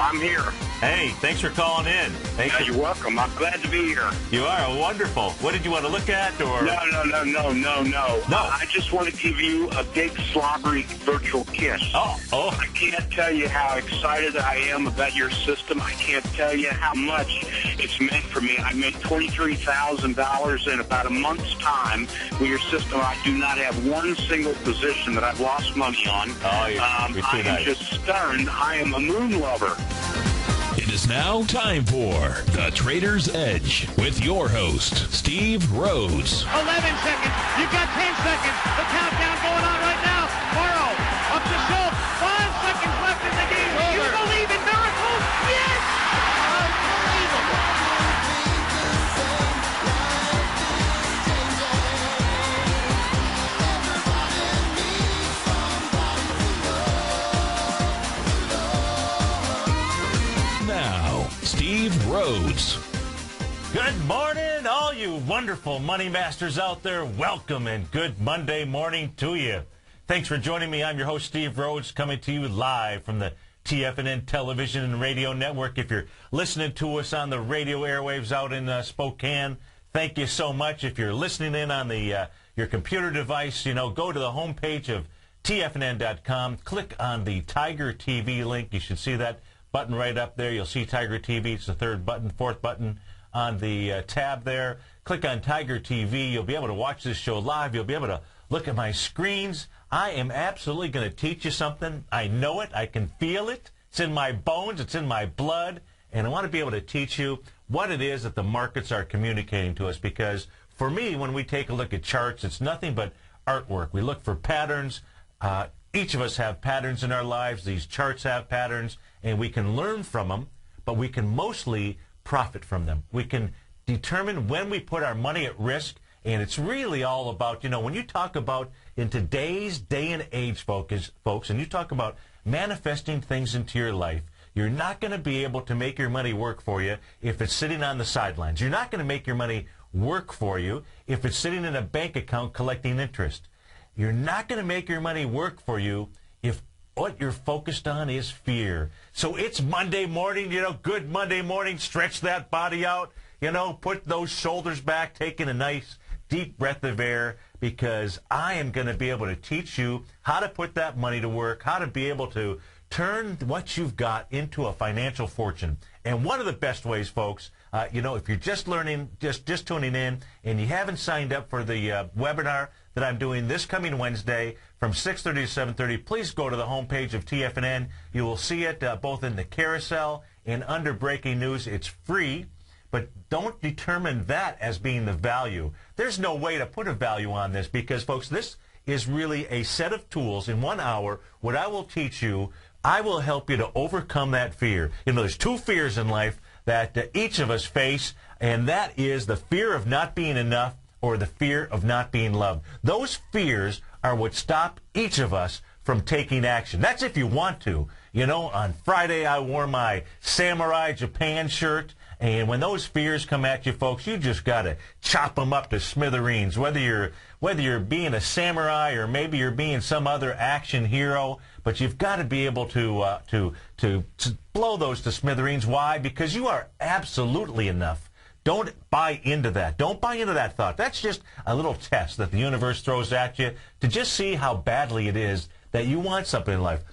I'm here. Hey, thanks for calling in. You're welcome. I'm glad to be here. You are wonderful. What did you want to look at? Or No. I just want to give you a big slobbery virtual kiss. Oh. I can't tell you how excited I am about your system. I can't tell you how much it's meant for me. I made $23,000 in about a month's time with your system. I do not have one single position that I've lost money on. Oh, you're I too am nice. just stunned. I am a moon lover. It is now time for The Trader's Edge with your host, Steve Rhodes. 11 seconds. You've got 10 seconds. The countdown going on right now. Morrow up to Schultz. 5 seconds left in the game. Do you believe in miracles? Yes! Unbelievable. Now, Steve Rhodes. Good morning, all you wonderful money masters out there. Welcome and good Monday morning to you. Thanks for joining me. I'm your host, Steve Rhodes, coming to you live from the TFNN Television and Radio Network. If you're listening to us on the radio airwaves out in Spokane, thank you so much. If you're listening in on the your computer device, go to the homepage of TFNN.com. Click on the TigerTV link. You should see that button right up there. You'll see TigerTV. It's the fourth button on the tab there. Click on TigerTV. You'll be able to watch this show live. You'll be able to look at my screens. I am absolutely going to teach you something. I know it. I can feel it. It's in my bones. It's in my blood. And I want to be able to teach you what it is that the markets are communicating to us. Because for me, when we take a look at charts, it's nothing but artwork. We look for patterns. Each of us have patterns in our lives. These charts have patterns, and we can learn from them, but we can mostly profit from them. We can determine when we put our money at risk, and it's really all about, when you talk about in today's day and age, folks, and you talk about manifesting things into your life, you're not going to be able to make your money work for you if it's sitting on the sidelines. You're not going to make your money work for you if it's sitting in a bank account collecting interest. You're not going to make your money work for you if what you're focused on is fear. So it's Monday morning, good Monday morning. Stretch that body out, put those shoulders back, taking a nice deep breath of air, because I am going to be able to teach you how to put that money to work, how to be able to turn what you've got into a financial fortune. And one of the best ways, folks, if you're just learning, just tuning in, and you haven't signed up for the webinar that I'm doing this coming Wednesday from 6:30 to 7:30, please go to the homepage of TFNN. You will see it both in the carousel and under breaking news. It's free, but don't determine that as being the value. There's no way to put a value on this because, folks, this is really a set of tools in 1 hour. What I will teach you, I will help you to overcome that fear. There's two fears in life that each of us face, and that is the fear of not being enough or the fear of not being loved. Those fears are what stop each of us from taking action. That's if you want to. On Friday I wore my Samurai Japan shirt, and when those fears come at you, folks, you just got to chop them up to smithereens. Whether you're being a samurai or maybe you're being some other action hero, but you've got to be able to blow those to smithereens. Why? Because you are absolutely enough. Don't buy into that. Don't buy into that thought. That's just a little test that the universe throws at you to just see how badly it is that you want something in life.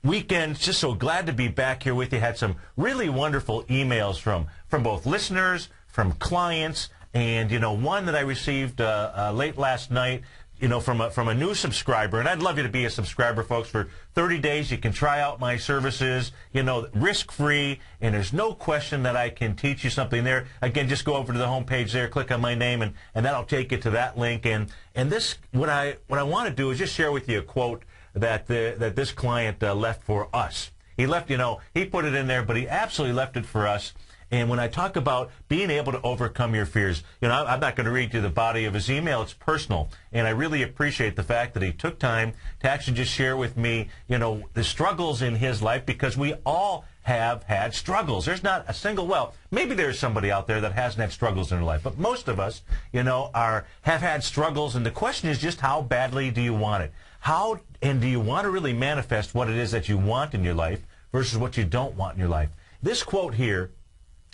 Weekend, just so glad to be back here with you. Had some really wonderful emails from both listeners, from clients, and one that I received late last night, from a new subscriber. And I'd love you to be a subscriber, folks. For 30 days, you can try out my services, risk-free, and there's no question that I can teach you something there. Again, just go over to the homepage there, click on my name, and that'll take you to that link. And this, what I want to do is just share with you a quote that this client left for us. He left, he put it in there, but he absolutely left it for us. And when I talk about being able to overcome your fears, I'm not going to read you the body of his email. It's personal. And I really appreciate the fact that he took time to actually just share with me, the struggles in his life, because we all have had struggles. There's not a single, well, maybe there's somebody out there that hasn't had struggles in their life, but most of us, have had struggles. And the question is just how badly do you want it? And do you want to really manifest what it is that you want in your life? versus what you don't want in your life. This quote here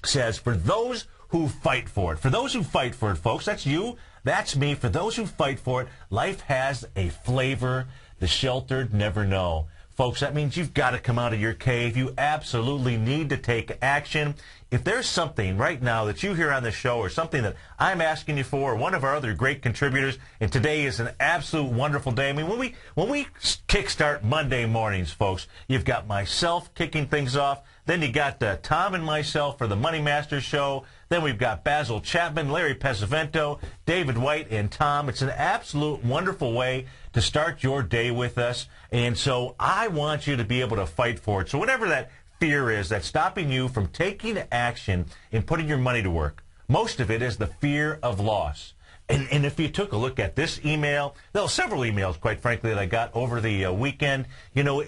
says, for those who fight for it. For those who fight for it, folks, that's you, that's me. For those who fight for it, life has a flavor the sheltered never know. Folks, that means you've got to come out of your cave. You absolutely need to take action. If there's something right now that you hear on the show or something that I'm asking you for, or one of our other great contributors, and today is an absolute wonderful day. I mean, when we kickstart Monday mornings, folks, you've got myself kicking things off. Then you got Tom and myself for the Money Master Show. Then we've got Basil Chapman, Larry Pesavento, David White, and Tom. It's an absolute wonderful way to start your day with us. And so I want you to be able to fight for it. So whatever that fear is that's stopping you from taking action and putting your money to work, most of it is the fear of loss. And if you took a look at this email, there were several emails, quite frankly, that I got over the weekend, you know,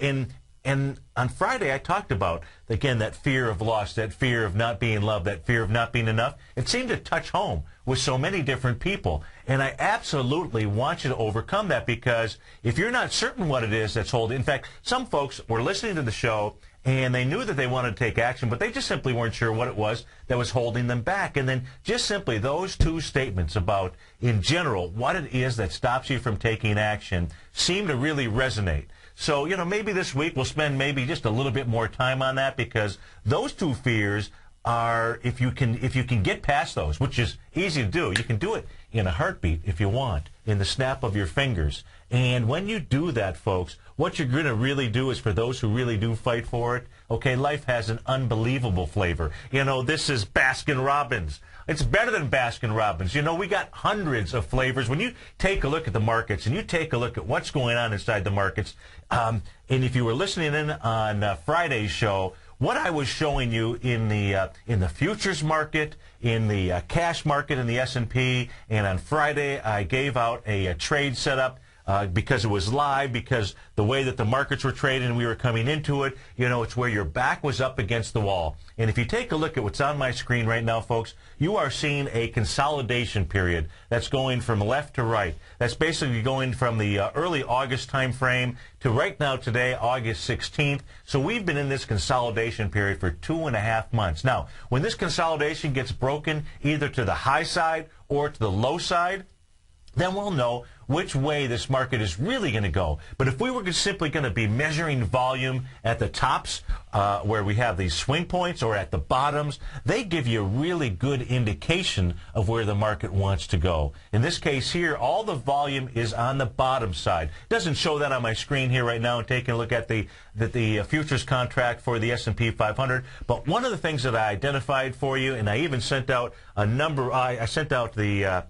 and on Friday, I talked about, again, that fear of loss, that fear of not being loved, that fear of not being enough. It seemed to touch home with so many different people. And I absolutely want you to overcome that, because if you're not certain what it is that's holding, in fact, some folks were listening to the show and they knew that they wanted to take action, but they just simply weren't sure what it was that was holding them back. And then just simply those two statements about, in general, what it is that stops you from taking action seem to really resonate. So, you know, maybe this week we'll spend maybe just a little bit more time on that, because those two fears are, if you can get past those, which is easy to do, you can do it in a heartbeat if you want, in the snap of your fingers. And when you do that, folks, what you're going to really do is, for those who really do fight for it, okay, life has an unbelievable flavor. You know, this is Baskin-Robbins. It's better than Baskin-Robbins. You know, we got hundreds of flavors. When you take a look at the markets and you take a look at what's going on inside the markets, and if you were listening in on Friday's show, what I was showing you in the futures market, in the cash market, in the S&P, and on Friday I gave out a trade setup. Because it was live, because the way that the markets were trading and we were coming into it, you know, it's where your back was up against the wall. And if you take a look at what's on my screen right now, folks, you are seeing a consolidation period that's going from left to right. That's basically going from the early August time frame to right now today, August 16th. So we've been in this consolidation period for 2.5 months. Now, when this consolidation gets broken either to the high side or to the low side, then we'll know which way this market is really going to go. But if we were simply going to be measuring volume at the tops, where we have these swing points, or at the bottoms, they give you a really good indication of where the market wants to go. In this case here, all the volume is on the bottom side. It doesn't show that on my screen here right now. I'm taking a look at the futures contract for the S&P 500. But one of the things that I identified for you, and I even sent out a number, I sent out the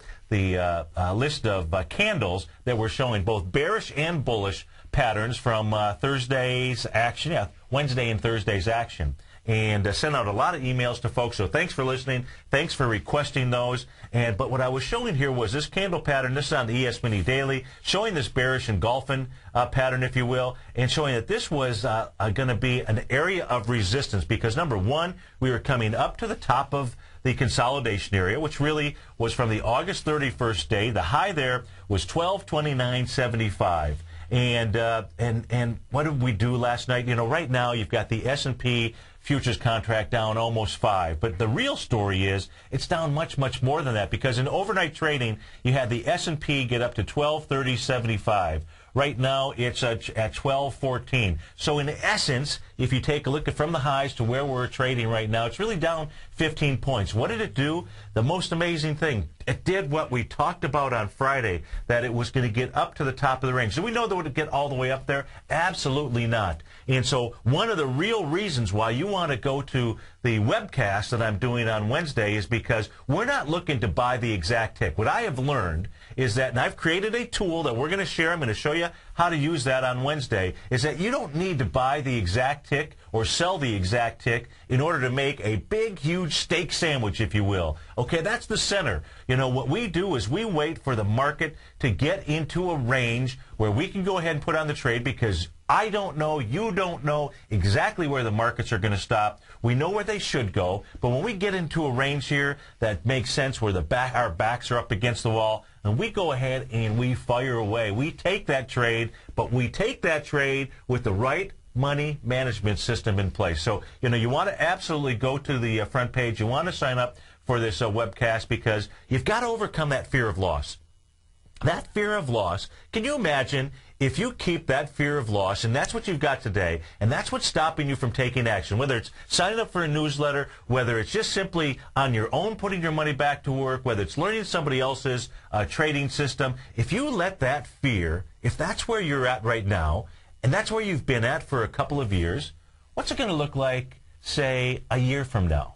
list of candles that were showing both bearish and bullish patterns from Thursday's action, Wednesday and Thursday's action, and sent out a lot of emails to folks. So thanks for listening. Thanks for requesting those. But what I was showing here was this candle pattern. This is on the ES Mini Daily, showing this bearish engulfing pattern, if you will, and showing that this was going to be an area of resistance, because number one, we were coming up to the top of the consolidation area, which really was from the August 31st day. The high there was 1229.75. And what did we do last night? You know, right now you've got the S&P futures contract down almost 5. But the real story is it's down much, much more than that, because in overnight trading you had the S&P get up to 1230.75. Right now it's at 1214. So in essence, if you take a look at from the highs to where we're trading right now, it's really down 15 points. What did it do? The most amazing thing, it did what we talked about on Friday, that it was going to get up to the top of the range. Do we know that it would get all the way up there? Absolutely not. And so one of the real reasons why you want to go to the webcast that I'm doing on Wednesday is because we're not looking to buy the exact tick. What I have learned is that, and I've created a tool that we're going to share, I'm going to show you how to use that on Wednesday, is that you don't need to buy the exact tick or sell the exact tick in order to make a big, huge steak sandwich, if you will. Okay, that's the center. You know, what we do is we wait for the market to get into a range where we can go ahead and put on the trade, because I don't know, you don't know exactly where the markets are going to stop. We know where they should go, but when we get into a range here that makes sense, where our backs are up against the wall, and we go ahead and we fire away. We take that trade, but we take that trade with the right money management system in place. So, you want to absolutely go to the front page. You want to sign up for this webcast because you've got to overcome that fear of loss. That fear of loss, can you imagine if you keep that fear of loss, and that's what you've got today, and that's what's stopping you from taking action, whether it's signing up for a newsletter, whether it's just simply on your own putting your money back to work, whether it's learning somebody else's trading system, if you let that fear, if that's where you're at right now, and that's where you've been at for a couple of years, what's it going to look like, say, a year from now?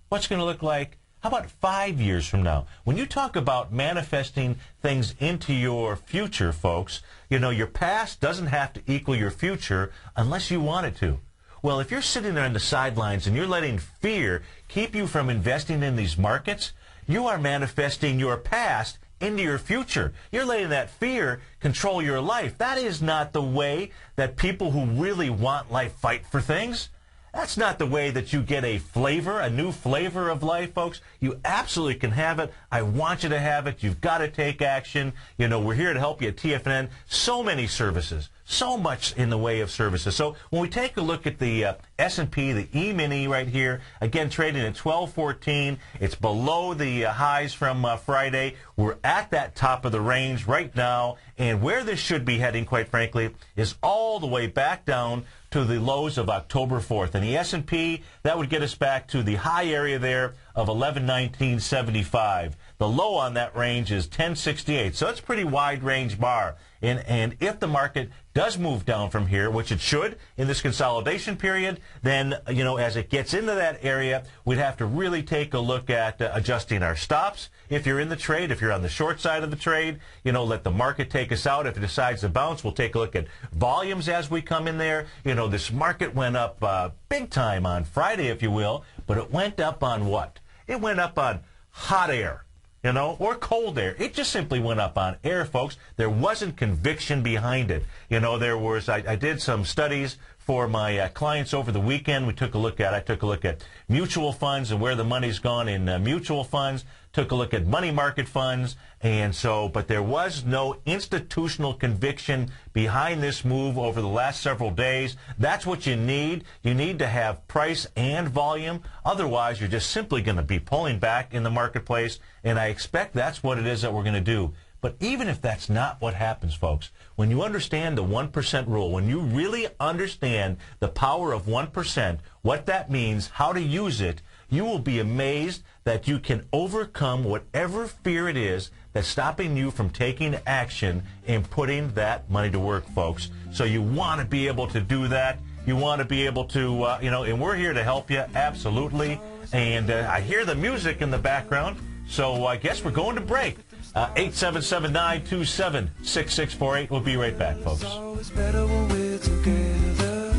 What's it going to look like? How about 5 years from now? When you talk about manifesting things into your future, folks, your past doesn't have to equal your future unless you want it to. Well, if you're sitting there on the sidelines and you're letting fear keep you from investing in these markets, you are manifesting your past into your future. You're letting that fear control your life. That is not the way that people who really want life fight for things. That's not the way that you get a flavor, a new flavor of life, folks. You absolutely can have it. I want you to have it. You've got to take action. We're here to help you at TFNN. So many services, so much in the way of services. So when we take a look at the S&P, the E-mini right here, again, trading at 1214. It's below the highs from Friday. We're at that top of the range right now. And where this should be heading, quite frankly, is all the way back down to the lows of October 4th. And the S&P, that would get us back to the high area there of 1119.75. The low on that range is 1068. So it's a pretty wide range bar. And if the market does move down from here, which it should in this consolidation period, then, as it gets into that area, we'd have to really take a look at adjusting our stops. If you're in the trade, if you're on the short side of the trade, let the market take us out. If it decides to bounce, we'll take a look at volumes as we come in there. This market went up big time on Friday, if you will, but it went up on what? It went up on hot air. Or cold air. It just simply went up on air, folks. There wasn't conviction behind it. There was, I did some studies for my clients over the weekend. I took a look at mutual funds and where the money's gone in mutual funds, took a look at money market funds, but there was no institutional conviction behind this move over the last several days. That's what you need. You need to have price and volume. Otherwise, you're just simply going to be pulling back in the marketplace, and I expect that's what it is that we're going to do. But even if that's not what happens, folks, when you understand the 1% rule, when you really understand the power of 1%, what that means, how to use it, you will be amazed that you can overcome whatever fear it is that's stopping you from taking action and putting that money to work, folks. So you want to be able to do that. You want to be able to, and we're here to help you, absolutely. And I hear the music in the background, so I guess we're going to break. 877-927-6648. We'll be right back, folks. It's always better when we're together.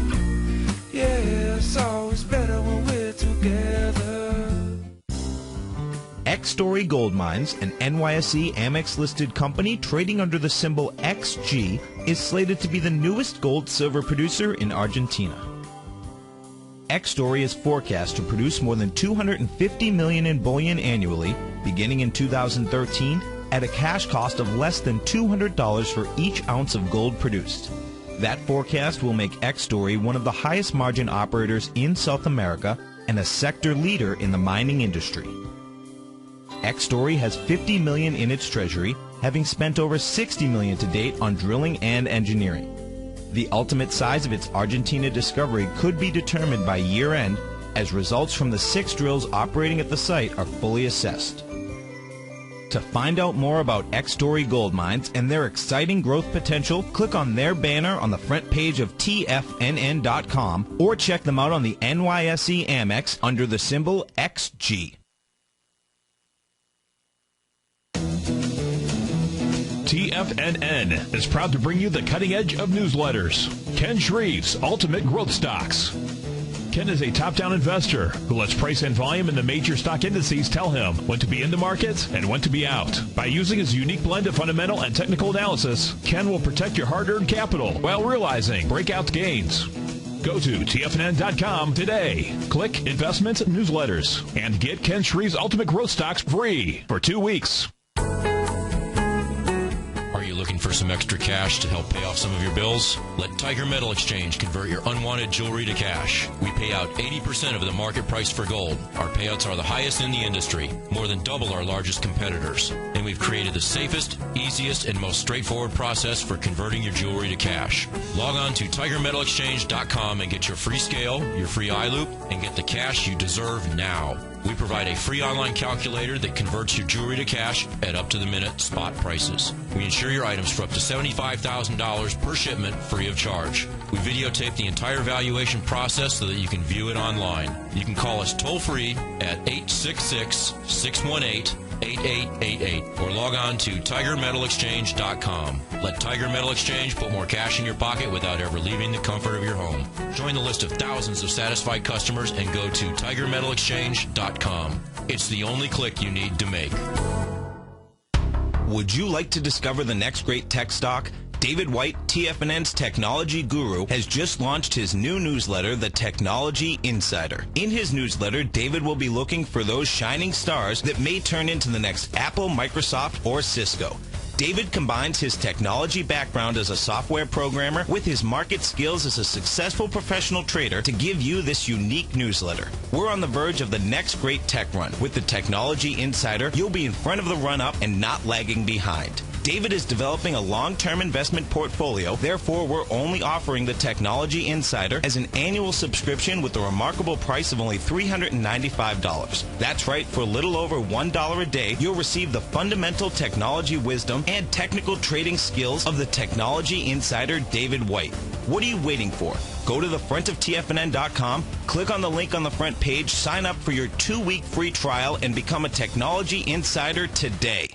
Yeah, it's always better when we're together. X-Story Gold Mines, an NYSE Amex-listed company trading under the symbol XG, is slated to be the newest gold-silver producer in Argentina. X-Story is forecast to produce more than $250 million in bullion annually, beginning in 2013, at a cash cost of less than $200 for each ounce of gold produced. That forecast will make X-Story one of the highest margin operators in South America and a sector leader in the mining industry. X-Story has $50 million in its treasury, having spent over $60 million to date on drilling and engineering. The ultimate size of its Argentina discovery could be determined by year-end, as results from the 6 drills operating at the site are fully assessed. To find out more about X-Story Gold Mines and their exciting growth potential, click on their banner on the front page of TFNN.com or check them out on the NYSE Amex under the symbol XG. TFNN is proud to bring you the cutting edge of newsletters. Ken Shreve's Ultimate Growth Stocks. Ken is a top-down investor who lets price and volume in the major stock indices tell him when to be in the market and when to be out. By using his unique blend of fundamental and technical analysis, Ken will protect your hard-earned capital while realizing breakout gains. Go to TFNN.com today. Click Investments Newsletters and get Ken Shreve's Ultimate Growth Stocks free for 2 weeks. Are you looking for some extra cash to help pay off some of your bills? Let Tiger Metal Exchange convert your unwanted jewelry to cash. We pay out 80% of the market price for gold. Our payouts are the highest in the industry, more than double our largest competitors. And we've created the safest, easiest, and most straightforward process for converting your jewelry to cash. Log on to TigerMetalExchange.com and get your free scale, your free eye loop, and get the cash you deserve now. We provide a free online calculator that converts your jewelry to cash at up-to-the-minute spot prices. We insure your items for up to $75,000 per shipment free of charge. We videotape the entire valuation process so that you can view it online. You can call us toll-free at 866-618-8888 or log on to TigerMetalExchange.com. Let Tiger Metal Exchange put more cash in your pocket without ever leaving the comfort of your home. Join the list of thousands of satisfied customers and go to TigerMetalExchange.com. It's the only click you need to make. Would you like to discover the next great tech stock? David White, TFNN's technology guru, has just launched his new newsletter, The Technology Insider. In his newsletter, David will be looking for those shining stars that may turn into the next Apple, Microsoft, or Cisco. David combines his technology background as a software programmer with his market skills as a successful professional trader to give you this unique newsletter. We're on the verge of the next great tech run. With the Technology Insider, you'll be in front of the run-up and not lagging behind. David is developing a long-term investment portfolio. Therefore, we're only offering the Technology Insider as an annual subscription with a remarkable price of only $395. That's right, for a little over $1 a day, you'll receive the fundamental technology wisdom and technical trading skills of the Technology Insider David White. What are you waiting for? Go to the front of TFNN.com, click on the link on the front page, sign up for your 2-week free trial, and become a Technology Insider today.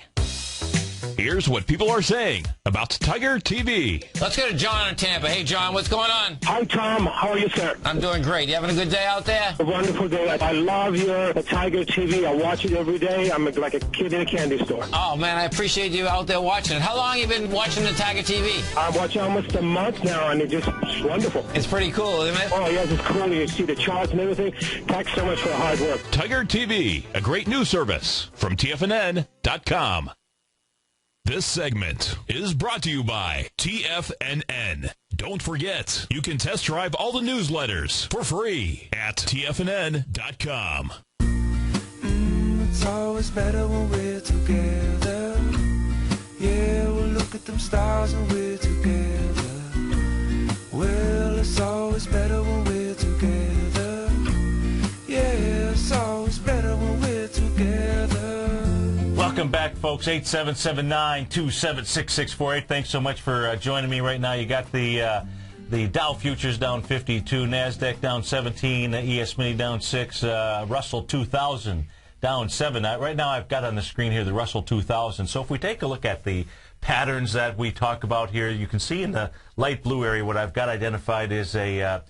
Here's what people are saying about Tiger TV. Let's go to John in Tampa. Hey, John, what's going on? Hi, Tom. How are you, sir? I'm doing great. You having a good day out there? A wonderful day. I love your Tiger TV. I watch it every day. I'm like a kid in a candy store. Oh, man, I appreciate you out there watching it. How long have you been watching the Tiger TV? I'm watching almost a month now, and it's wonderful. It's pretty cool, isn't it? Oh, yes, it's cool. You see the charts and everything. Thanks so much for the hard work. Tiger TV, a great news service from TFNN.com. This segment is brought to you by TFNN. Don't forget, you can test drive all the newsletters for free at TFNN.com. It's always better when we're together. Yeah, we'll look at them stars when we're together. Well, it's always better when we're together. Yeah, it's always better when we're together. Welcome back, folks. 877-927-6648. Thanks so much for joining me right now. You got the Dow futures down 52, NASDAQ down 17, ES Mini down 6, Russell 2000 down 7. Right now I've got on the screen here the Russell 2000. So if we take a look at the patterns that we talk about here, you can see in the light blue area what I've got identified is a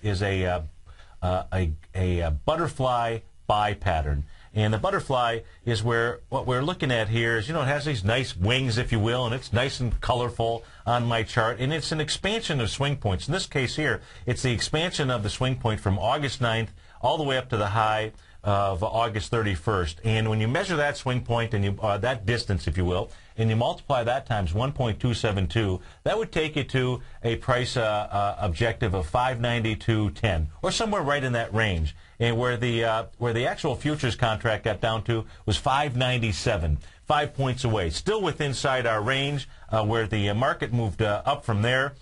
butterfly buy pattern. And the butterfly is where what we're looking at here is, it has these nice wings, if you will, and it's nice and colorful on my chart. And it's an expansion of swing points. In this case here, it's the expansion of the swing point from August 9th all the way up to the high of August 31st. And when you measure that swing point, and that distance, if you will, and you multiply that times 1.272, that would take you to a price objective of 592.10, or somewhere right in that range. And where the actual futures contract got down to was 597, 5 points away. Still within inside our range, where the market moved up from there.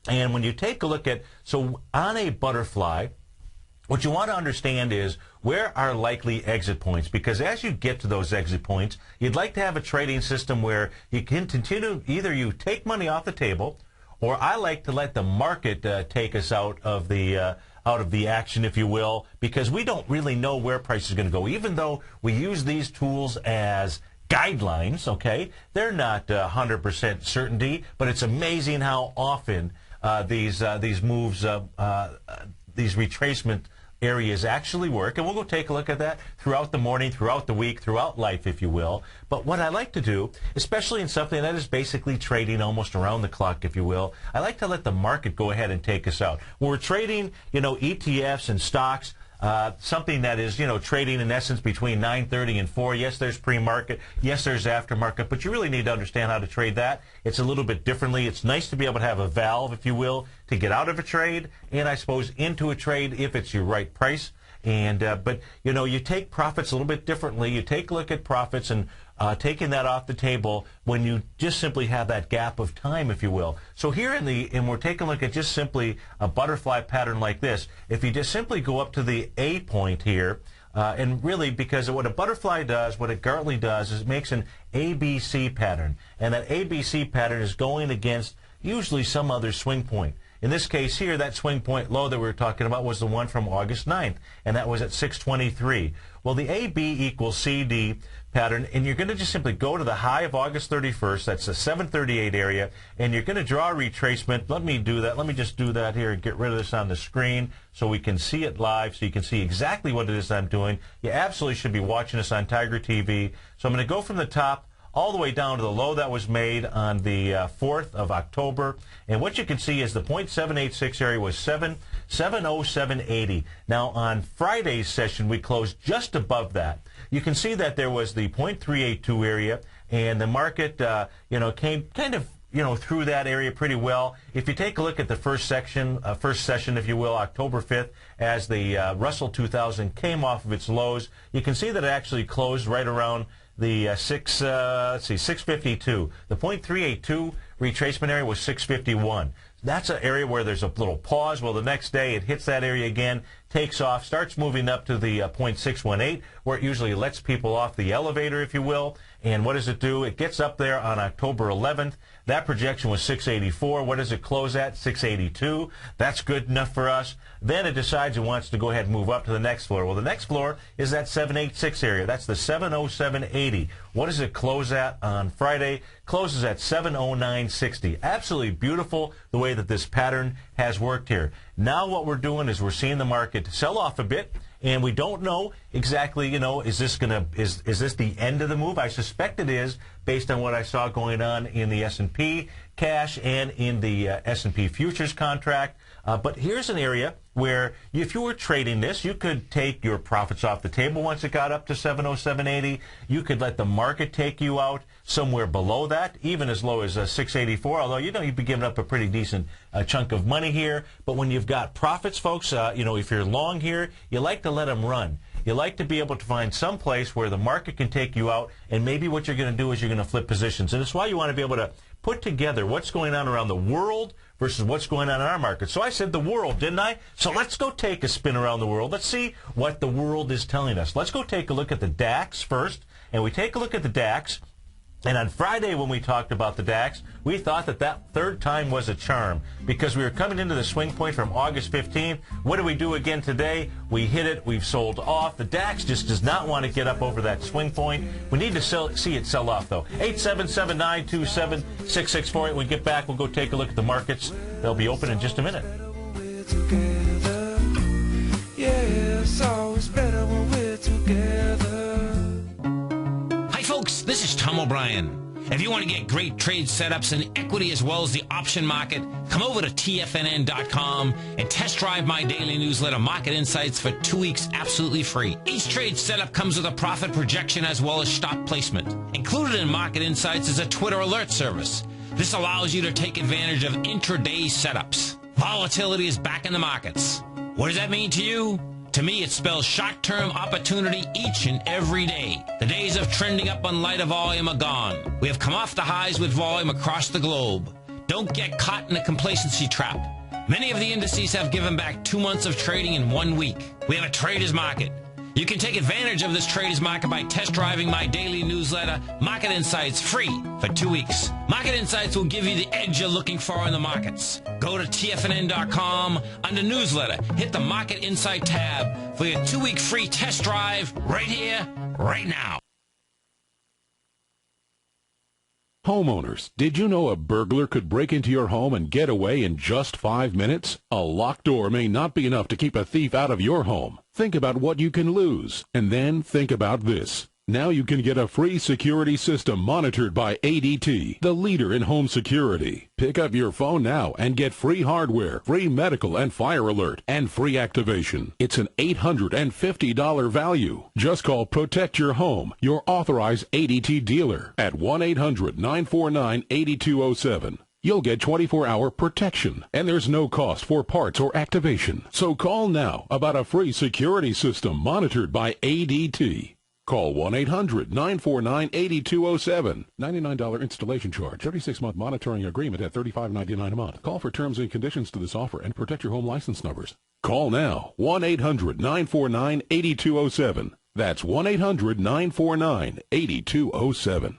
And when you take a look at, so on a butterfly, what you want to understand is where are likely exit points, because as you get to those exit points, you'd like to have a trading system where you can continue, either you take money off the table, or I like to let the market take us out of the action, if you will, because we don't really know where price is going to go. Even though we use these tools as guidelines, okay, they're not 100% certainty, but it's amazing how often these moves, these retracement areas actually work. And we'll go take a look at that throughout the morning, throughout the week, throughout life, if you will. But what I like to do, especially in something that is basically trading almost around the clock, if you will, I like to let the market go ahead and take us out. When we're trading, ETFs and stocks, something that is, trading in essence between 9:30 and 4. Yes, there's pre-market. Yes, there's aftermarket, but you really need to understand how to trade that. It's a little bit differently. It's nice to be able to have a valve, if you will, to get out of a trade and I suppose into a trade if it's your right price. And but you take profits a little bit differently. You take a look at profits and taking that off the table when you just simply have that gap of time, if you will. So here and we're taking a look at just simply a butterfly pattern like this. If you just simply go up to the A point here, and really because what a butterfly does, what it currently does is it makes an ABC pattern, and that ABC pattern is going against usually some other swing point. In this case here, that swing point low that we were talking about was the one from August 9th, and that was at 623. Well, the AB equals CD pattern, and you're going to just simply go to the high of August 31st, that's the 738 area, and you're going to draw a retracement. Let me do that. Let me just do that here and get rid of this on the screen so we can see it live, so you can see exactly what it is I'm doing. You absolutely should be watching this on Tiger TV. So I'm going to go from the top all the way down to the low that was made on the 4th of October. And what you can see is the 0.786 area was 707.80. Now, on Friday's session, we closed just above that. You can see that there was the 0.382 area, and the market, came kind of, through that area pretty well. If you take a look at the first session, if you will, October 5th, as the Russell 2000 came off of its lows, you can see that it actually closed right around the 652. The 0.382 retracement area was 651. That's an area where there's a little pause. Well, the next day it hits that area again, takes off, starts moving up to the 0.618, where it usually lets people off the elevator, if you will. And what does it do? It gets up there on October 11th. That projection was 684. What does it close at? 682. That's good enough for us. Then it decides it wants to go ahead and move up to the next floor. Well, the next floor is that 786 area. That's the 707.80. What does it close at on Friday? Closes at 709.60. Absolutely beautiful the way that this pattern has worked here. Now what we're doing is we're seeing the market sell off a bit, and we don't know exactly, is this the end of the move? I suspect it is, based on what I saw going on in the S&P cash and in the S&P futures contract. But here's an area where if you were trading this, you could take your profits off the table once it got up to 707.80. You could let the market take you out somewhere below that, even as low as 684, although, you'd be giving up a pretty decent chunk of money here. But when you've got profits, folks, if you're long here, you like to let them run. You like to be able to find some place where the market can take you out, and maybe what you're going to do is you're going to flip positions. And it's why you want to be able to put together what's going on around the world versus what's going on in our market. So I said the world, didn't I? So let's go take a spin around the world. Let's see what the world is telling us. Let's go take a look at the DAX first. And we take a look at the DAX. And on Friday when we talked about the DAX, we thought that third time was a charm because we were coming into the swing point from August 15th. What do we do again today? We hit it. We've sold off. The DAX just does not want to get up over that swing point. We need to see it sell off, though. 877-927-6648. When we get back, we'll go take a look at the markets. They'll be open in just a minute. Yeah, it's always better when we're together. Folks, this is Tom O'Brien. If you want to get great trade setups in equity as well as the option market, come over to TFNN.com and test drive my daily newsletter, Market Insights, for 2 weeks absolutely free. Each trade setup comes with a profit projection as well as stop placement. Included in Market Insights is a Twitter alert service. This allows you to take advantage of intraday setups. Volatility is back in the markets. What does that mean to you? To me, it spells short-term opportunity each and every day. The days of trending up on lighter volume are gone. We have come off the highs with volume across the globe. Don't get caught in a complacency trap. Many of the indices have given back 2 months of trading in 1 week. We have a trader's market. You can take advantage of this trader's market by test driving my daily newsletter, Market Insights, free for 2 weeks. Market Insights will give you the edge you're looking for in the markets. Go to TFNN.com, under newsletter, hit the Market Insight tab for your 2-week free test drive right here, right now. Homeowners, did you know a burglar could break into your home and get away in just 5 minutes? A locked door may not be enough to keep a thief out of your home. Think about what you can lose, and then think about this. Now you can get a free security system monitored by ADT, the leader in home security. Pick up your phone now and get free hardware, free medical and fire alert, and free activation. It's an $850 value. Just call Protect Your Home, your authorized ADT dealer, at 1-800-949-8207. You'll get 24-hour protection, and there's no cost for parts or activation. So call now about a free security system monitored by ADT. Call 1-800-949-8207. $99 installation charge. 36-month monitoring agreement at $35.99 a month. Call for terms and conditions to this offer and protect your home license numbers. Call now. 1-800-949-8207. That's 1-800-949-8207.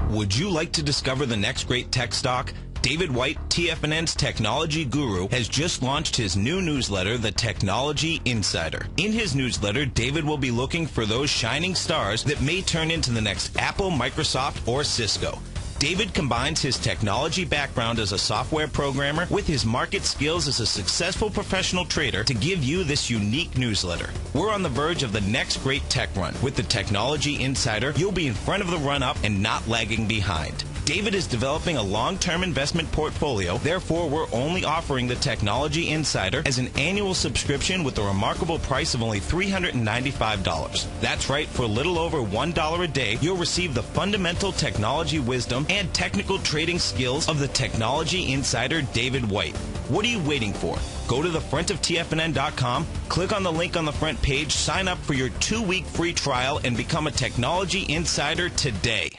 Would you like to discover the next great tech stock? David White, TFNN's technology guru, has just launched his new newsletter, The Technology Insider. In his newsletter, David will be looking for those shining stars that may turn into the next Apple, Microsoft, or Cisco. David combines his technology background as a software programmer with his market skills as a successful professional trader to give you this unique newsletter. We're on the verge of the next great tech run. With the Technology Insider, you'll be in front of the run-up and not lagging behind. David is developing a long-term investment portfolio, therefore we're only offering the Technology Insider as an annual subscription with a remarkable price of only $395. That's right, for a little over $1 a day, you'll receive the fundamental technology wisdom and technical trading skills of the Technology Insider David White. What are you waiting for? Go to thefrontoftfnn.com, click on the link on the front page, sign up for your 2-week free trial, and become a Technology Insider today.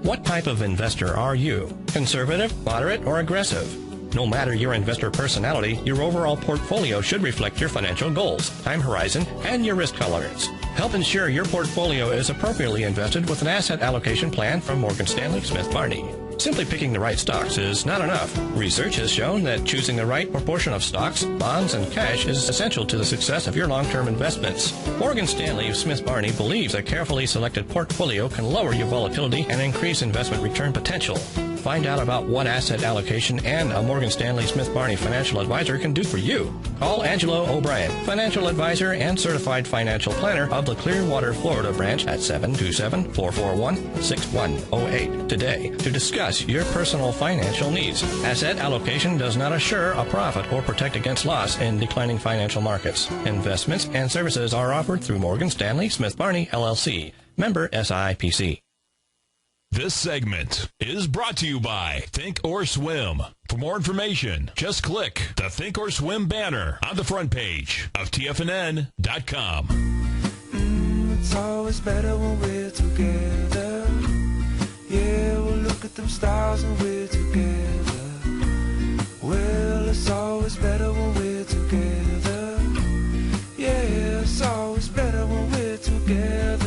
What type of investor are you? Conservative, moderate, or aggressive? No matter your investor personality, your overall portfolio should reflect your financial goals, time horizon, and your risk tolerance. Help ensure your portfolio is appropriately invested with an asset allocation plan from Morgan Stanley Smith Barney. Simply picking the right stocks is not enough. Research has shown that choosing the right proportion of stocks, bonds, and cash is essential to the success of your long-term investments. Morgan Stanley Smith Barney believes a carefully selected portfolio can lower your volatility and increase investment return potential. Find out about what asset allocation and a Morgan Stanley Smith Barney financial advisor can do for you. Call Angelo O'Brien, financial advisor and certified financial planner of the Clearwater, Florida branch at 727-441-6108 today to discuss your personal financial needs. Asset allocation does not assure a profit or protect against loss in declining financial markets. Investments and services are offered through Morgan Stanley Smith Barney, LLC. Member SIPC. This segment is brought to you by Think or Swim. For more information, just click the Think or Swim banner on the front page of TFNN.com. It's always better when we're together. Yeah, we'll look at them stars when we're together. Well, it's always better when we're together. Yeah, it's always better when we're together.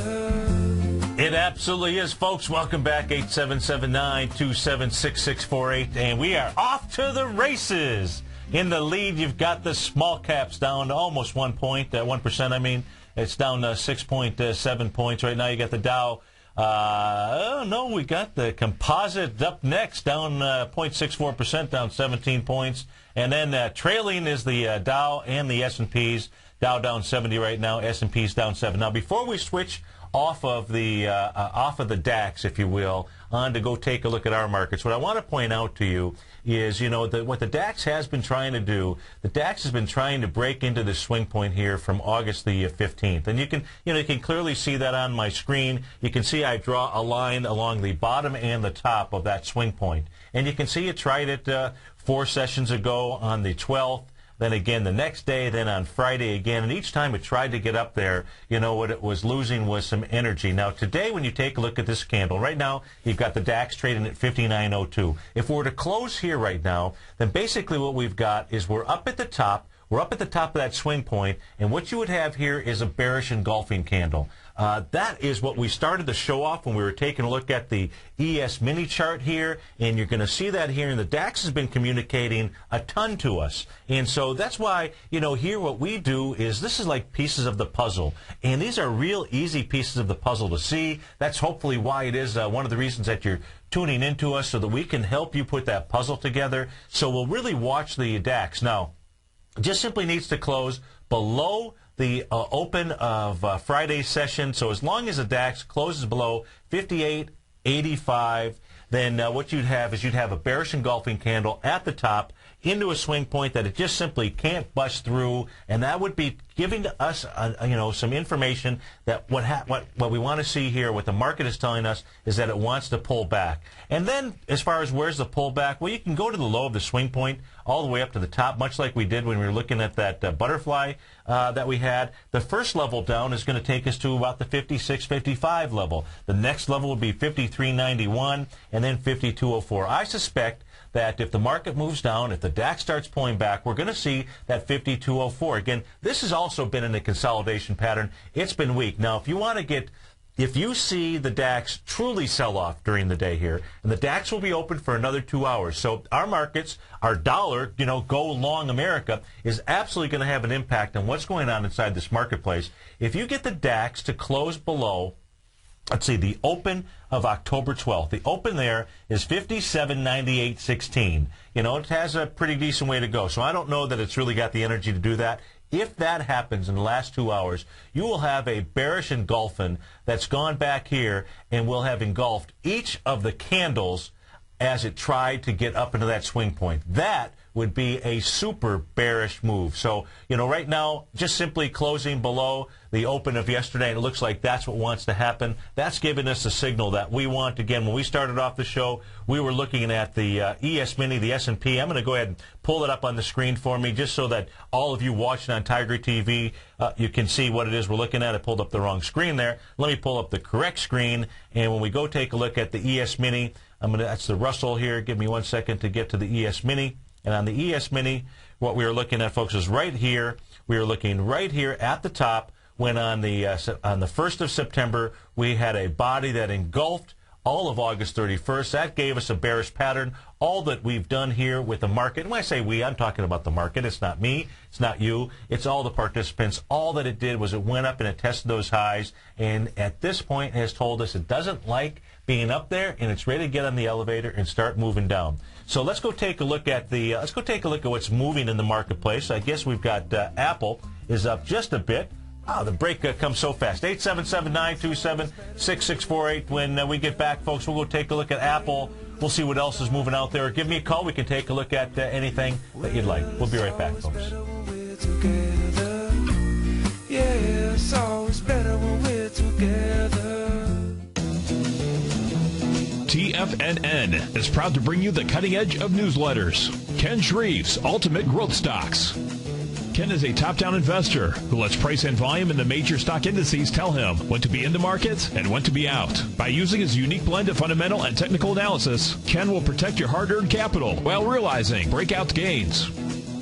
It absolutely is, folks. Welcome back, 877-927-6648. And we are off to the races. In the lead, you've got the small caps down to almost 1 point, 1%, I mean. It's down 6.7 points. Right now, you got the Dow. We got the composite up next, down 0.64%, down 17 points. And then trailing is the Dow and the S&Ps. Dow down 70 right now, S&Ps down 7. Now, before we switch off of the DAX, if you will, on to go take a look at our markets, what I want to point out to you is, what the DAX has been trying to do. The DAX has been trying to break into the swing point here from August the 15th, and you can clearly see that on my screen. You can see I draw a line along the bottom and the top of that swing point, and you can see it tried it 4 sessions ago on the 12th. Then again the next day, then on Friday again, and each time it tried to get up there, what it was losing was some energy. Now today, when you take a look at this candle, right now you've got the DAX trading at 59.02. If we were to close here right now, then basically what we've got is we're up at the top. We're up at the top of that swing point, and what you would have here is a bearish engulfing candle. That is what we started to show off when we were taking a look at the ES mini chart here, and you're going to see that here, and the DAX has been communicating a ton to us. And so that's why, here what we do is this is like pieces of the puzzle, and these are real easy pieces of the puzzle to see. That's hopefully why it is one of the reasons that you're tuning into us, so that we can help you put that puzzle together. So we'll really watch the DAX. Now, it just simply needs to close below the open of Friday's session. So as long as the DAX closes below 58.85, then what you'd have is you'd have a bearish engulfing candle at the top into a swing point that it just simply can't bust through, and that would be giving to us, some information that what we want to see here, what the market is telling us, is that it wants to pull back. And then, as far as where's the pullback, well, you can go to the low of the swing point all the way up to the top, much like we did when we were looking at that butterfly that we had. The first level down is going to take us to about the 56.55 level. The next level would be 53.91, and then 52.04. I suspect that if the market moves down, if the DAX starts pulling back, we're going to see that 52.04. Again, this has also been in a consolidation pattern. It's been weak. Now, if you see the DAX truly sell off during the day here, and the DAX will be open for another 2 hours. So our markets, our dollar, go long America, is absolutely going to have an impact on what's going on inside this marketplace. If you get the DAX to close below, let's see, the open of October 12th. The open there is 57.98.16. It has a pretty decent way to go. So I don't know that it's really got the energy to do that. If that happens in the last 2 hours, you will have a bearish engulfing that's gone back here and will have engulfed each of the candles as it tried to get up into that swing point. That would be a super bearish move. So, right now, just simply closing below the open of yesterday, and it looks like that's what wants to happen. That's giving us a signal that we want. Again, when we started off the show, we were looking at the ES Mini, the S&P. I'm going to go ahead and pull it up on the screen for me just so that all of you watching on Tiger TV, you can see what it is we're looking at. I pulled up the wrong screen there. Let me pull up the correct screen, and when we go take a look at the ES Mini, that's the Russell here. Give me 1 second to get to the ES Mini. And on the ES Mini, what we are looking at, folks, is right here. We are looking right here at the top when on the 1st of September, we had a body that engulfed all of August 31st. That gave us a bearish pattern. All that we've done here with the market, and when I say we, I'm talking about the market. It's not me. It's not you. It's all the participants. All that it did was it went up and it tested those highs, and at this point has told us it doesn't like being up there, and it's ready to get on the elevator and start moving down. So let's go take a look at what's moving in the marketplace. I guess we've got Apple is up just a bit. The break comes so fast. 877-927-6648. When we get back, folks, we'll go take a look at Apple. We'll see what else is moving out there. Give me a call. We can take a look at anything that you'd like. We'll be right back, folks. Yeah, it's always better when we're together. TFNN is proud to bring you the cutting edge of newsletters. Ken Shreve's Ultimate Growth Stocks. Ken is a top-down investor who lets price and volume in the major stock indices tell him when to be in the market and when to be out. By using his unique blend of fundamental and technical analysis, Ken will protect your hard-earned capital while realizing breakout gains.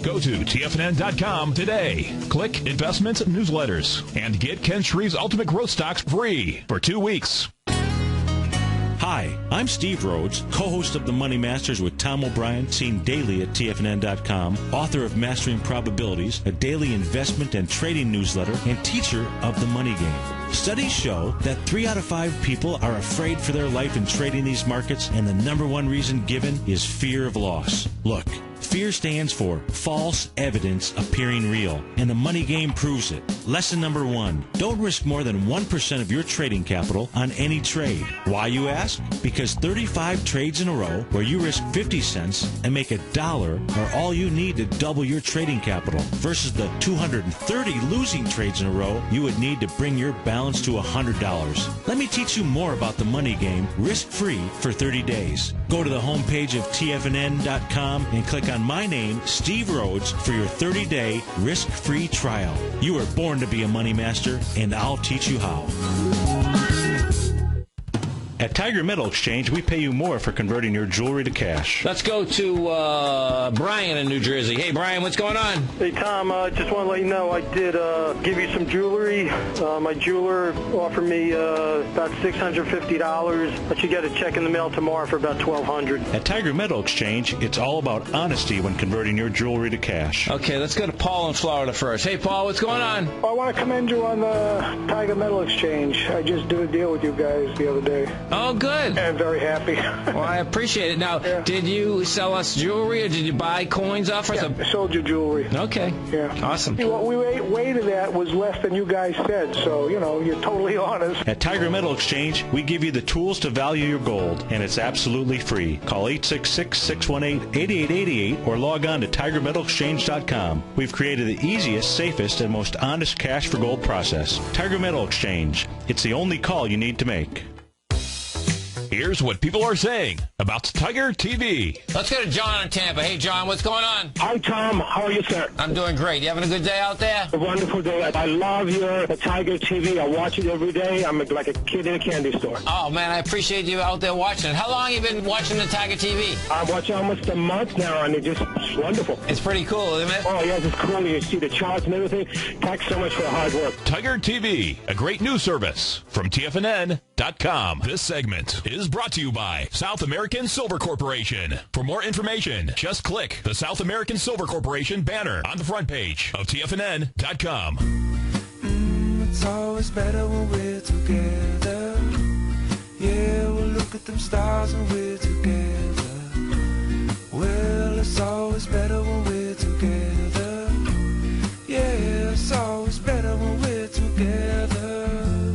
Go to TFNN.com today. Click Investments Newsletters and get Ken Shreve's Ultimate Growth Stocks free for 2 weeks. Hi, I'm Steve Rhodes, co-host of The Money Masters with Tom O'Brien, seen daily at TFNN.com, author of Mastering Probabilities, a daily investment and trading newsletter, and teacher of the money game. Studies show that 3 out of 5 people are afraid for their life in trading these markets, and the number one reason given is fear of loss. Look, fear stands for false evidence appearing real, and the money game proves it. Lesson number 1, don't risk more than 1% of your trading capital on any trade. Why, you ask? Because 35 trades in a row where you risk 50 cents and make $1 are all you need to double your trading capital, versus the 230 losing trades in a row you would need to bring your balance to $100. Let me teach you more about the money game, risk-free for 30 days. Go to the homepage of TFNN.com and click on my name, Steve Rhodes, for your 30-day risk-free trial. You were born to be a money master, and I'll teach you how. At Tiger Metal Exchange, we pay you more for converting your jewelry to cash. Let's go to Brian in New Jersey. Hey, Brian, what's going on? Hey, Tom, just want to let you know I did give you some jewelry. My jeweler offered me about $650, but you get a check in the mail tomorrow for about $1,200. At Tiger Metal Exchange, it's all about honesty when converting your jewelry to cash. Okay, let's go to Paul in Florida first. Hey, Paul, what's going on? I want to commend you on the Tiger Metal Exchange. I just did a deal with you guys the other day. Oh, good. And very happy. Well, I appreciate it. Now, did you sell us jewelry or did you buy coins off us? I sold you jewelry. Okay. Yeah. Awesome. What we weighted at was less than you guys said, so, you're totally honest. At Tiger Metal Exchange, we give you the tools to value your gold, and it's absolutely free. Call 866-618-8888 or log on to TigerMetalExchange.com. We've created the easiest, safest, and most honest cash for gold process. Tiger Metal Exchange. It's the only call you need to make. Here's what people are saying about Tiger TV. Let's go to John in Tampa. Hey, John, what's going on? Hi, Tom. How are you, sir? I'm doing great. You having a good day out there? A wonderful day. I love your Tiger TV. I watch it every day. I'm like a kid in a candy store. Oh, man, I appreciate you out there watching it. How long have you been watching the Tiger TV? I'm watching almost a month now, and it's wonderful. It's pretty cool, isn't it? Oh, yes, it's cool. You see the charts and everything. Thanks so much for the hard work. Tiger TV, a great news service from TFNN.com. This segment is brought to you by South American Silver Corporation. For more information, just click the South American Silver Corporation banner on the front page of TFNN.com. It's always better when we're together. Yeah, we'll look at them stars when we're together. Well, it's always better when we're together. Yeah, it's always better when we're together.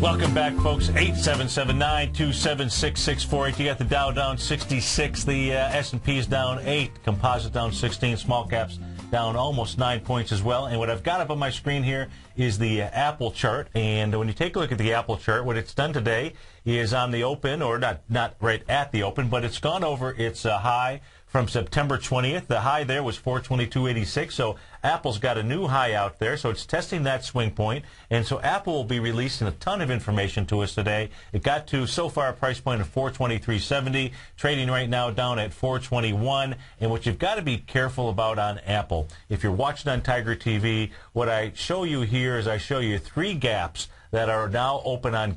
Welcome back, folks. 877-927-6648. You got the Dow down 66. The S&P is down 8. Composite down 16. Small caps down almost 9 points as well. And what I've got up on my screen here is the Apple chart. And when you take a look at the Apple chart, what it's done today is on the open, or not right at the open, but it's gone over its high from September 20th. The high there was 422.86, so Apple's got a new high out there, so it's testing that swing point, and so Apple will be releasing a ton of information to us today. It got to, so far, a price point of 423.70, trading right now down at 421, and what you've got to be careful about on Apple, if you're watching on Tiger TV, what I show you here is I show you 3 gaps that are now open on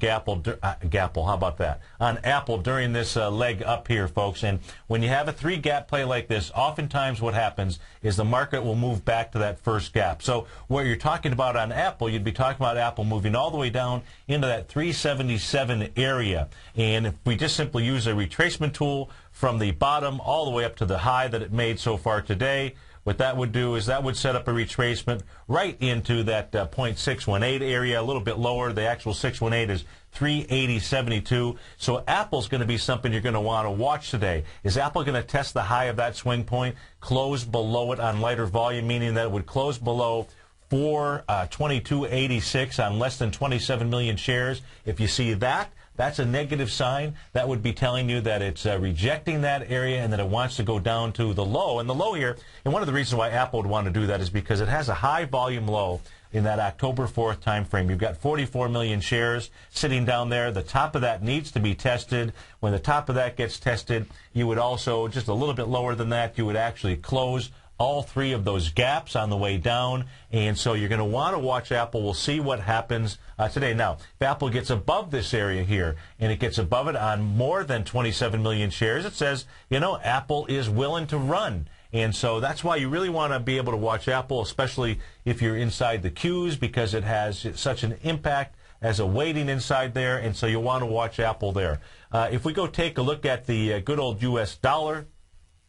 on Apple during this leg up here, folks. And when you have a 3-gap play like this, oftentimes what happens is the market will move back to that first gap. So what you're talking about on Apple, you'd be talking about Apple moving all the way down into that 377 area. And if we just simply use a retracement tool from the bottom all the way up to the high that it made so far today, what that would do is that would set up a retracement right into that 0.618 area, a little bit lower. The actual 618 is 380.72. So Apple's going to be something you're going to want to watch today. Is Apple going to test the high of that swing point, close below it on lighter volume, meaning that it would close below 422.86 on less than 27 million shares? If you see that, that's a negative sign. That would be telling you that it's rejecting that area and that it wants to go down to the low. And the low here, and one of the reasons why Apple would want to do that is because it has a high volume low in that October 4th time frame. You've got 44 million shares sitting down there. The top of that needs to be tested. When the top of that gets tested, you would also, just a little bit lower than that, you would actually close all 3 of those gaps on the way down, and so you're going to want to watch Apple. We'll see what happens today. Now, if Apple gets above this area here, and it gets above it on more than 27 million shares, it says, Apple is willing to run. And so that's why you really want to be able to watch Apple, especially if you're inside the queues, because it has such an impact as a weighting inside there, and so you'll want to watch Apple there. If we go take a look at the good old U.S. dollar,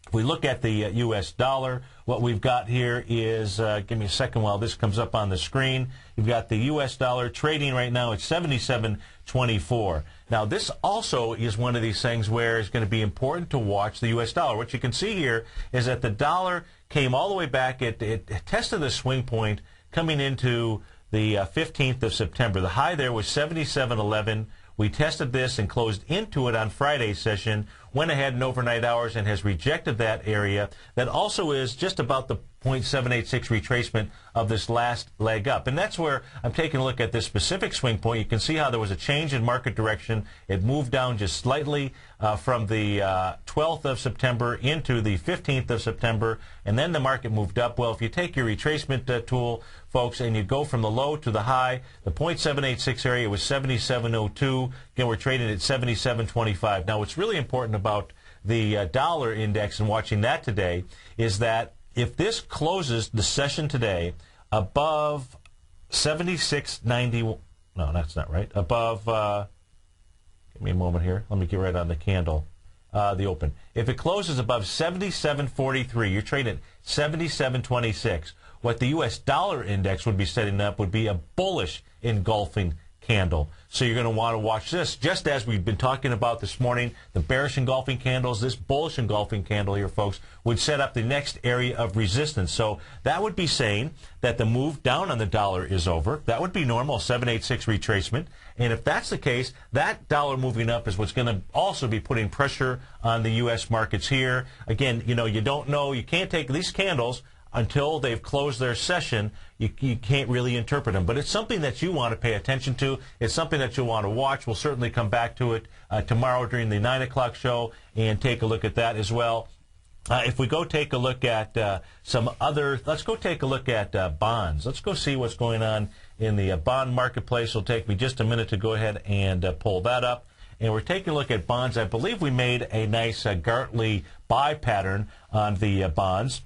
if we look at the U.S. dollar, what we've got here is, give me a second while this comes up on the screen. You've got the U.S. dollar trading right now at 77.24. Now, this also is one of these things where it's going to be important to watch the U.S. dollar. What you can see here is that the dollar came all the way back. It tested the swing point coming into the 15th of September. The high there was 77.11. We tested this and closed into it on Friday's session, went ahead in overnight hours and has rejected that area. That also is just about the 0.786 retracement of this last leg up. And that's where I'm taking a look at this specific swing point. You can see how there was a change in market direction. It moved down just slightly from the 12th of September into the 15th of September, and then the market moved up. Well, if you take your retracement tool, folks, and you go from the low to the high, the 0.786 area was 77.02. Again, we're trading at 77.25. Now, what's really important about the dollar index and watching that today is that if this closes the session today above 76.90, no, that's not right, above Give me a moment here. Let me get right on the candle, the open. If it closes above 77.43, you're trading at 77.26. What the U.S. dollar index would be setting up would be a bullish engulfing candle. So you're going to want to watch this, just as we've been talking about this morning, the bearish engulfing candles. This bullish engulfing candle here, folks, would set up the next area of resistance. So that would be saying that the move down on the dollar is over. That would be normal, 786 retracement. And if that's the case, that dollar moving up is what's going to also be putting pressure on the U.S. markets here. Again, you know, you don't know, you can't take these candles until they've closed their session. You can't really interpret them. But it's something that you want to pay attention to. It's something that you'll want to watch. We'll certainly come back to it tomorrow during the 9 o'clock show and take a look at that as well. If we go take a look at let's go take a look at bonds. Let's go see what's going on in the bond marketplace. It'll take me just a minute to go ahead and pull that up. And we're taking a look at bonds. I believe we made a nice Gartley buy pattern on the bonds.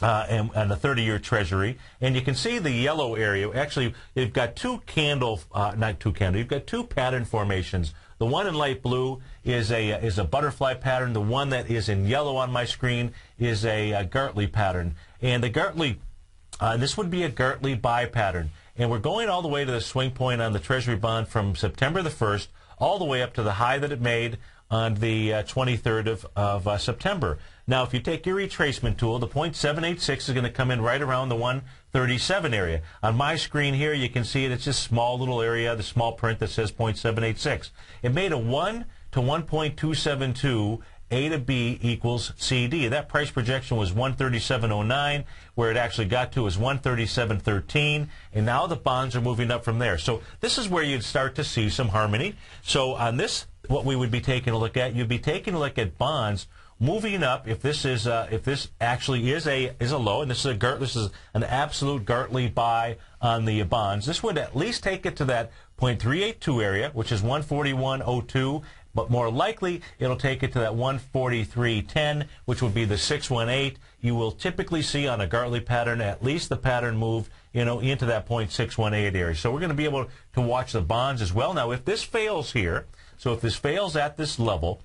And the 30-year Treasury, and you can see the yellow area. Actually, you've got you've got two pattern formations. The one in light blue is a butterfly pattern. The one that is in yellow on my screen is a Gartley pattern. And the Gartley, this would be a Gartley buy pattern. And we're going all the way to the swing point on the Treasury bond from September the 1st all the way up to the high that it made on the 23rd of September. Now, if you take your retracement tool, the 0.786 is going to come in right around the 137 area. On my screen here, you can see it. It's just a small little area, the small print that says 0.786. It made a 1 to 1.272 A to B equals CD. That price projection was 137.09. Where it actually got to is 137.13. And now the bonds are moving up from there. So this is where you'd start to see some harmony. So on this, what we would be taking a look at, you'd be taking a look at bonds moving up. If this actually is a low, and this is an absolute Gartley buy on the bonds, this would at least take it to that 0.382 area, which is 141.02. But more likely, it'll take it to that 143.10, which would be the 618. You will typically see on a Gartley pattern at least the pattern move, into that 0.618 area. So we're going to be able to watch the bonds as well. Now, if this fails here, so if this fails at this level,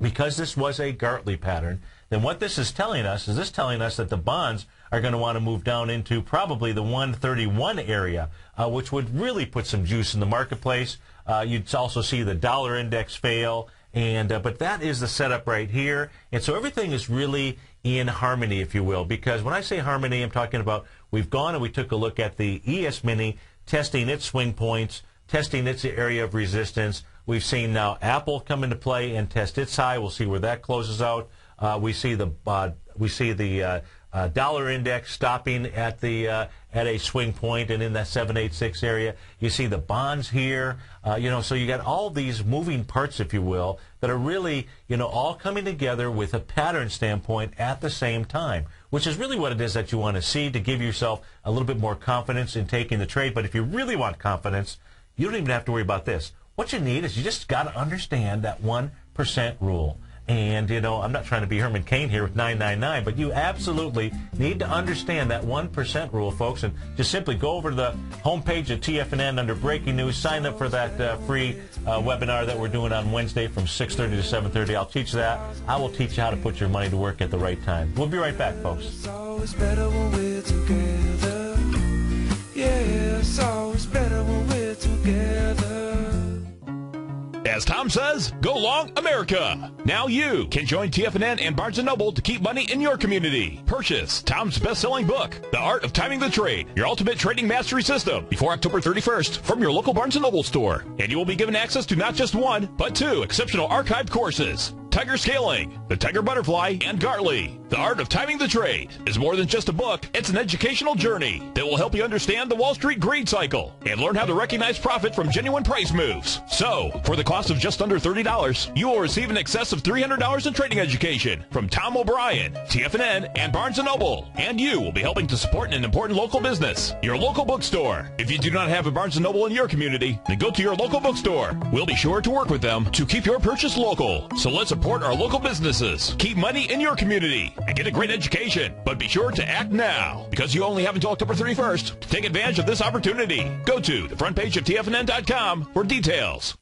because this was a Gartley pattern, then what this is telling us is that the bonds are going to want to move down into probably the 131 area, which would really put some juice in the marketplace. You'd also see the dollar index fail, but that is the setup right here. And so everything is really in harmony, if you will, because when I say harmony, I'm talking about we've gone and we took a look at the ES Mini testing its swing points, testing its area of resistance. We've seen now Apple come into play and test its high. We'll see where that closes out. We see the dollar index stopping at a swing point and in that 786 area. You see the bonds here. So you got all these moving parts, if you will, that are really, all coming together with a pattern standpoint at the same time, which is really what it is that you want to see to give yourself a little bit more confidence in taking the trade. But if you really want confidence, you don't even have to worry about this. What you need is you just got to understand that 1% rule. And, I'm not trying to be Herman Cain here with 999, but you absolutely need to understand that 1% rule, folks. And just simply go over to the homepage of TFNN under Breaking News. Sign up for that free webinar that we're doing on Wednesday from 6:30 to 7:30. I'll teach that. I will teach you how to put your money to work at the right time. We'll be right back, folks. It's always better when we're together. Yeah, it's always better when we're together. As Tom says, go long America. Now you can join TFNN and Barnes & Noble to keep money in your community. Purchase Tom's best-selling book, The Art of Timing the Trade, your ultimate trading mastery system, before October 31st from your local Barnes & Noble store. And you will be given access to not just one, but two exceptional archived courses. Tiger Scaling, the Tiger Butterfly, and Gartley. The Art of Timing the Trade is more than just a book. It's an educational journey that will help you understand the Wall Street greed cycle and learn how to recognize profit from genuine price moves. So, for the cost of just under $30, you will receive in excess of $300 in trading education from Tom O'Brien, TFNN, and Barnes & Noble. And you will be helping to support an important local business, your local bookstore. If you do not have a Barnes & Noble in your community, then go to your local bookstore. We'll be sure to work with them to keep your purchase local. So let's support our local businesses, keep money in your community, and get a great education. But be sure to act now, because you only have until October 31st to take advantage of this opportunity. Go to the front page of TFNN.com for details.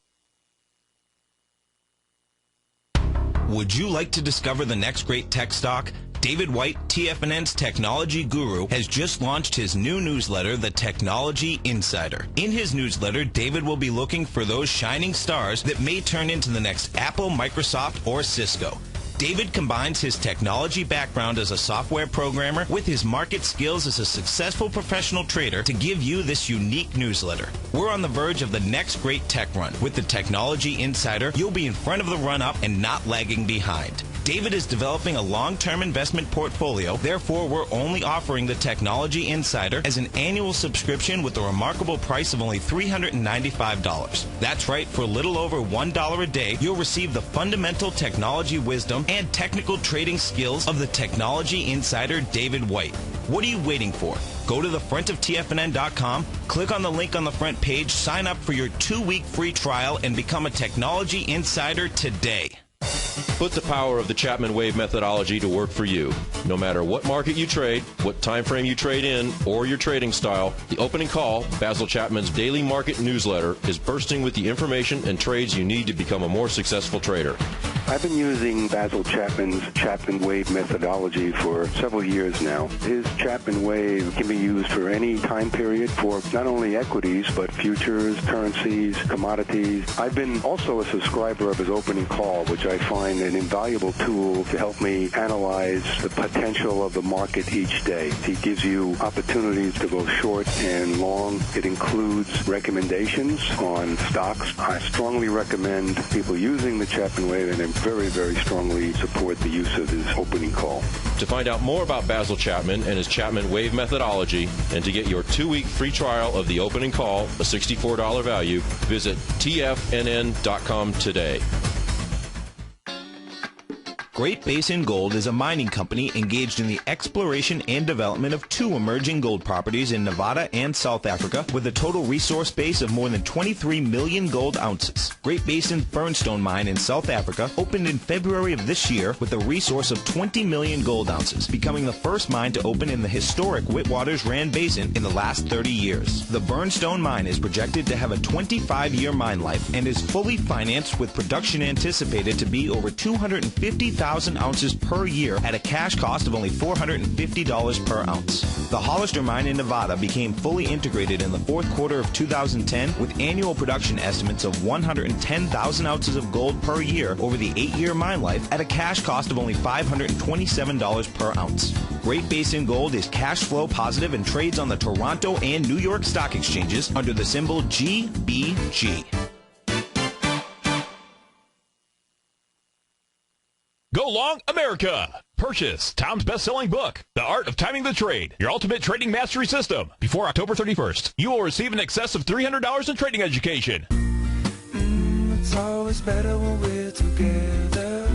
Would you like to discover the next great tech stock? David White, TFNN's technology guru, has just launched his new newsletter, The Technology Insider. In his newsletter, David will be looking for those shining stars that may turn into the next Apple, Microsoft, or Cisco. David combines his technology background as a software programmer with his market skills as a successful professional trader to give you this unique newsletter. We're on the verge of the next great tech run. With the Technology Insider, you'll be in front of the run-up and not lagging behind. David is developing a long-term investment portfolio. Therefore, we're only offering the Technology Insider as an annual subscription with a remarkable price of only $395. That's right, for a little over $1 a day, you'll receive the fundamental technology wisdom and technical trading skills of the Technology Insider David White. What are you waiting for? Go to the front of TFNN.com, click on the link on the front page, sign up for your 2-week free trial, and become a Technology Insider today. Put the power of the Chapman Wave methodology to work for you. No matter what market you trade, what time frame you trade in, or your trading style, the opening call, Basil Chapman's daily market newsletter, is bursting with the information and trades you need to become a more successful trader. I've been using Basil Chapman's Chapman Wave methodology for several years now. His Chapman Wave can be used for any time period for not only equities, but futures, currencies, commodities. I've been also a subscriber of his opening call, which I find an invaluable tool to help me analyze the potential of the market each day. He gives you opportunities to go short and long. It includes recommendations on stocks. I strongly recommend people using the Chapman Wave, and I very, very strongly support the use of his opening call. To find out more about Basil Chapman and his Chapman Wave methodology, and to get your 2-week free trial of the opening call, a $64 value, visit TFNN.com today. Great Basin Gold is a mining company engaged in the exploration and development of 2 emerging gold properties in Nevada and South Africa with a total resource base of more than 23 million gold ounces. Great Basin's Burnstone mine in South Africa opened in February of this year with a resource of 20 million gold ounces, becoming the first mine to open in the historic Witwatersrand Basin in the last 30 years. The Burnstone mine is projected to have a 25-year mine life and is fully financed, with production anticipated to be over 250,000 ounces per year at a cash cost of only $450 per ounce. The Hollister mine in Nevada became fully integrated in the 4th quarter of 2010 with annual production estimates of 110,000 ounces of gold per year over the 8-year mine life at a cash cost of only $527 per ounce. Great Basin Gold is cash flow positive and trades on the Toronto and New York stock exchanges under the symbol GBG. Go long, America! Purchase Tom's best-selling book, The Art of Timing the Trade, Your Ultimate Trading Mastery System, before October 31st. You will receive in excess of $300 in trading education. It's always better when we're together.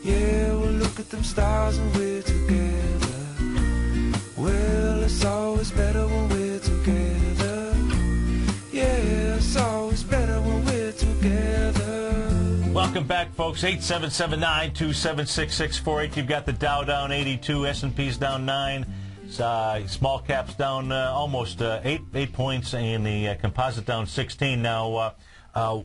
Yeah, we'll look at them stars when we're together. Well, it's always better when we're together. Yeah, it's always better when we're together. Welcome back, folks. 877-927-6648. You've got the Dow down 82, S&P's down 9, small caps down almost 8 points, and the composite down 16. Now,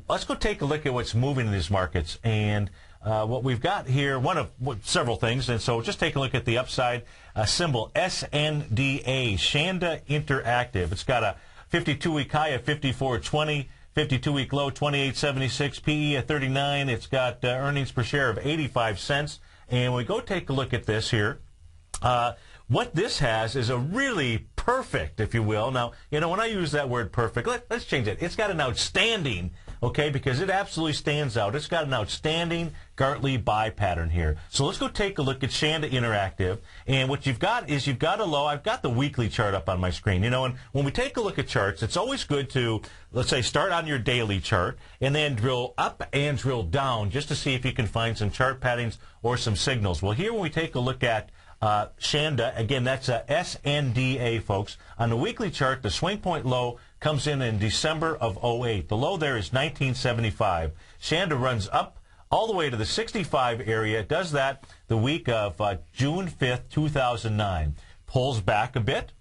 let's go take a look at what's moving in these markets. And what we've got here, one of several things. And so just take a look at the upside. Symbol SNDA, Shanda Interactive. It's got a 52-week high of 54.20. 52-week low, 28.76, PE at 39. It's got earnings per share of 85 cents. And we go take a look at this here. What this has is a really perfect, if you will. Now, you know, when I use that word perfect, let's change it. It's got an outstanding, okay, because it absolutely stands out. It's got an outstanding Gartley buy pattern here. So let's go take a look at Shanda Interactive. And what you've got is you've got a low. I've got the weekly chart up on my screen. You know, and when we take a look at charts, it's always good to, let's say, start on your daily chart and then drill up and drill down just to see if you can find some chart patterns or some signals. Well, here when we take a look at Shanda, again, that's a SNDA, folks. On the weekly chart, the swing point low comes in December of 08. The low there is 1975. Shanda runs up all the way to the 65 area. It does that the week of June 5th, 2009. Pulls back a bit,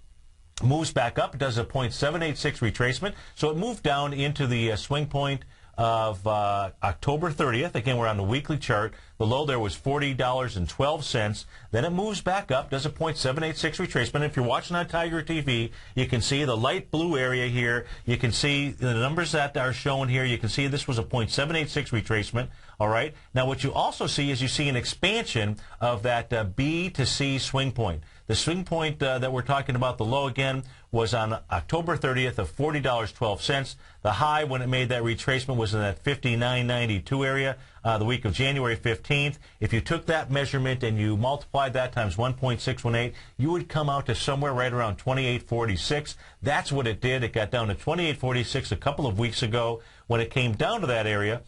moves back up. It does a .786 retracement. So it moved down into the swing point of October 30th. Again, we're on the weekly chart. The low there was $40.12. Then it moves back up, does a 0.786 retracement. If you're watching on Tiger TV, you can see the light blue area here. You can see the numbers that are shown here. You can see this was a 0.786 retracement. All right. Now, what you also see is you see an expansion of that B to C swing point. The swing point that we're talking about, the low again, was on October 30th of $40.12. The high when it made that retracement was in that $59.92 area the week of January 15th. If you took that measurement and you multiplied that times 1.618, you would come out to somewhere right around 28.46. That's what it did. It got down to 28.46 a couple of weeks ago. When it came down to that area,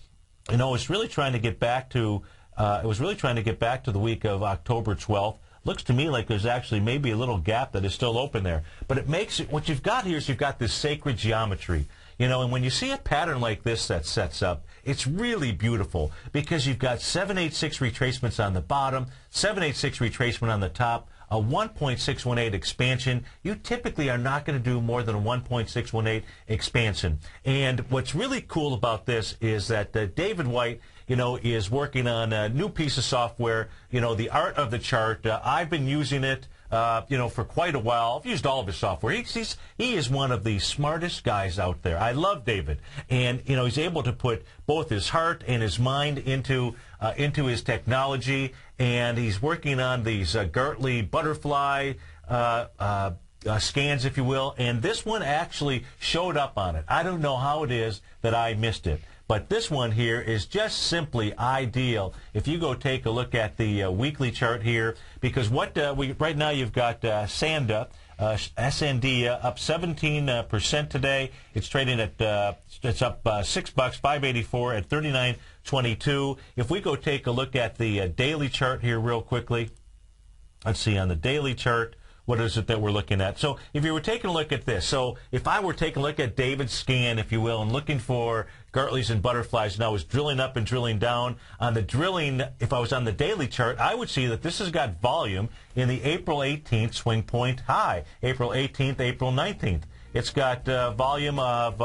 you know, it's really trying to get back to the week of October 12th. Looks to me like there's actually maybe a little gap that is still open there. But it makes it, what you've got here is you've got this sacred geometry. You know, and when you see a pattern like this that sets up, it's really beautiful because you've got 786 retracements on the bottom, 786 retracement on the top, a 1.618 expansion. You typically are not going to do more than a 1.618 expansion. And what's really cool about this is that David White, you know, is working on a new piece of software, you know, the art of the chart. I've been using it, you know, for quite a while. I've used all of his software. He is one of the smartest guys out there. I love David. And, you know, he's able to put both his heart and his mind into his technology. And he's working on these Gartley butterfly scans, if you will. And this one actually showed up on it. I don't know how it is that I missed it. But this one here is just simply ideal. If you go take a look at the weekly chart here, because what right now you've got Sanda, SND up 17% today. It's trading at it's up $6, $5.84 at 39.22. If we go take a look at the daily chart here real quickly, let's see on the daily chart. What is it that we're looking at? So if you were taking a look at this, so if I were taking a look at David's scan, if you will, and looking for Gartleys and butterflies, and I was drilling up and drilling down, on the drilling, if I was on the daily chart, I would see that this has got volume in the April 18th swing point high, April 18th, April 19th. It's got volume of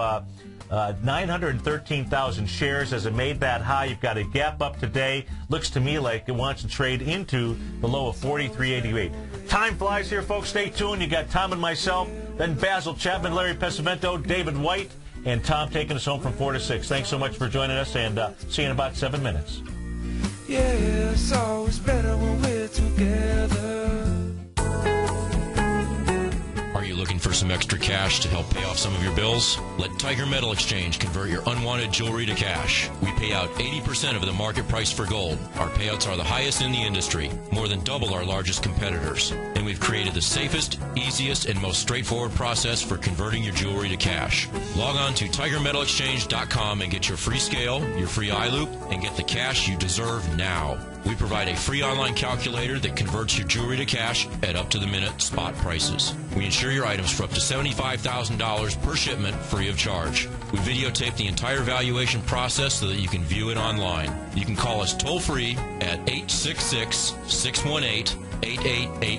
913,000 shares as it made that high. You've got a gap up today. Looks to me like it wants to trade into the low of 43.88. Time flies here, folks. Stay tuned. You got Tom and myself, then Basil Chapman, Larry Pesavento, David White, and Tom taking us home from 4 to 6. Thanks so much for joining us, and see you in about 7 minutes. Yeah, it's always better when we're together. Are you looking for some extra cash to help pay off some of your bills? Let Tiger Metal Exchange convert your unwanted jewelry to cash. We pay out 80% of the market price for gold. Our payouts are the highest in the industry, more than double our largest competitors. And we've created the safest, easiest, and most straightforward process for converting your jewelry to cash. Log on to TigerMetalExchange.com and get your free scale, your free eye loop, and get the cash you deserve now. We provide a free online calculator that converts your jewelry to cash at up-to-the-minute spot prices. We insure your items for up to $75,000 per shipment free of charge. We videotape the entire valuation process so that you can view it online. You can call us toll-free at 866-618-8888.